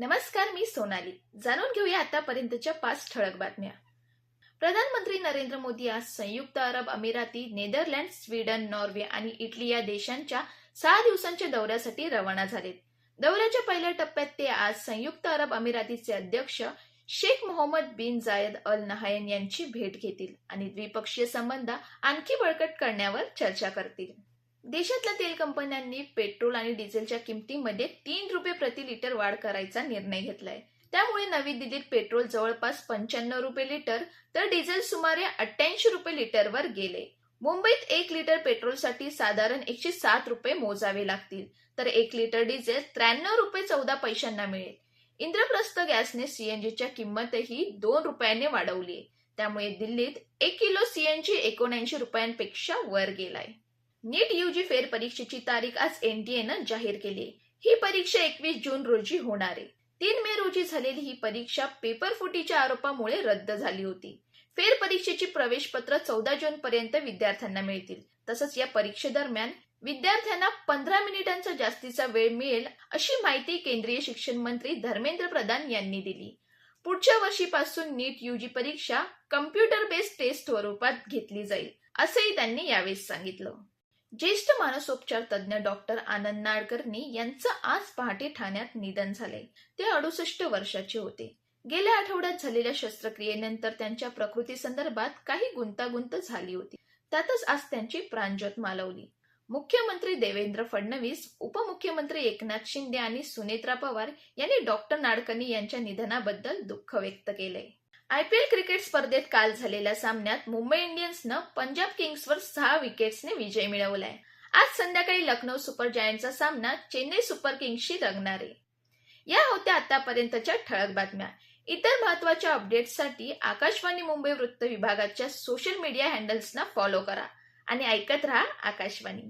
नमस्कार, मी सोनाली. जाणून घेऊया आतापर्यंतच्या 5 ठळक बातम्या. प्रधानमंत्री नरेंद्र मोदी आज संयुक्त अरब अमिराती, नेदरलँड, स्वीडन, नॉर्वे आणि इटली या देशांच्या 6 दिवसांच्या दौऱ्यासाठी रवाना झालेत. दौऱ्याच्या पहिल्या टप्प्यात ते आज संयुक्त अरब अमिरातीचे अध्यक्ष शेख मोहम्मद बिन जायद अल नहायन यांची भेट घेतील आणि द्विपक्षीय संबंध आणखी बळकट करण्यावर चर्चा करतील. देशातल्या तेल कंपन्यांनी पेट्रोल आणि डिझेलच्या किमतीमध्ये 3 रुपये प्रति लिटर वाढ करायचा निर्णय घेतलाय. त्यामुळे नवी दिल्लीत पेट्रोल जवळपास 95 रुपये लिटर तर डिझेल सुमारे 88 रुपये लिटरवर गेले. मुंबईत 1 लिटर पेट्रोलसाठी साधारण 107 रुपये मोजावे लागतील, तर 1 लिटर डिझेल 93 रुपये 14 पैशांना मिळेल. इंद्रप्रस्थ गॅसने सीएनजीच्या किंमतही 2 रुपयांनी वाढवली. त्यामुळे दिल्लीत 1 किलो सीएनजी 79 रुपयांपेक्षा वर गेलाय. नीट यूजी फेरपरीक्षेची तारीख आज एनटीएनं जाहीर केली. ही परीक्षा 21 जून रोजी होणार आहे. 3 मे रोजी झालेली ही परीक्षा पेपर फुटीच्या आरोपामुळे रद्द झाली होती. फेरपरीक्षेची प्रवेशपत्र 14 जून पर्यंत विद्यार्थ्यांना मिळतील. तसंच या परीक्षेदरम्यान विद्यार्थ्यांना 15 मिनिटांचा जास्तीचा वेळ मिळेल, अशी माहिती केंद्रीय शिक्षण मंत्री धर्मेंद्र प्रधान यांनी दिली. पुढच्या वर्षीपासून नीट यूजी परीक्षा कम्प्युटर बेस्ड टेस्ट स्वरूपात घेतली जाईल, असंही त्यांनी यावेळी सांगितलं. ज्येष्ठ मानसोपचार तज्ज्ञ डॉक्टर आनंद नाडकर्णी यांचं आज पहाटे ठाण्यात निधन झाले. ते 68 वर्षाचे होते. गेल्या आठवड्यात झालेल्या शस्त्रक्रियेनंतर त्यांच्या प्रकृतीसंदर्भात काही गुंतागुंत झाली होती. त्यातच आज त्यांची प्राणज्योत मालवली. मुख्यमंत्री देवेंद्र फडणवीस, उपमुख्यमंत्री एकनाथ शिंदे आणि सुनेत्रा पवार यांनी डॉक्टर नाडकर्णी यांच्या निधनाबद्दल दुःख व्यक्त केलंय. आयपीएल क्रिकेट स्पर्धेत काल झालेल्या सामन्यात मुंबई इंडियन्सनं पंजाब किंग्सवर 6 विकेट्सने विजय मिळवलाय. आज संध्याकाळी लखनौ सुपर जायंटचा सामना चेन्नई सुपर किंग्सशी रंगणार आहे. या होत्या आतापर्यंतच्या ठळक बातम्या. इतर महत्त्वाच्या अपडेट्ससाठी आकाशवाणी मुंबई वृत्त विभागाच्या सोशल मीडिया हँडल्सना फॉलो करा आणि ऐकत रहा आकाशवाणी.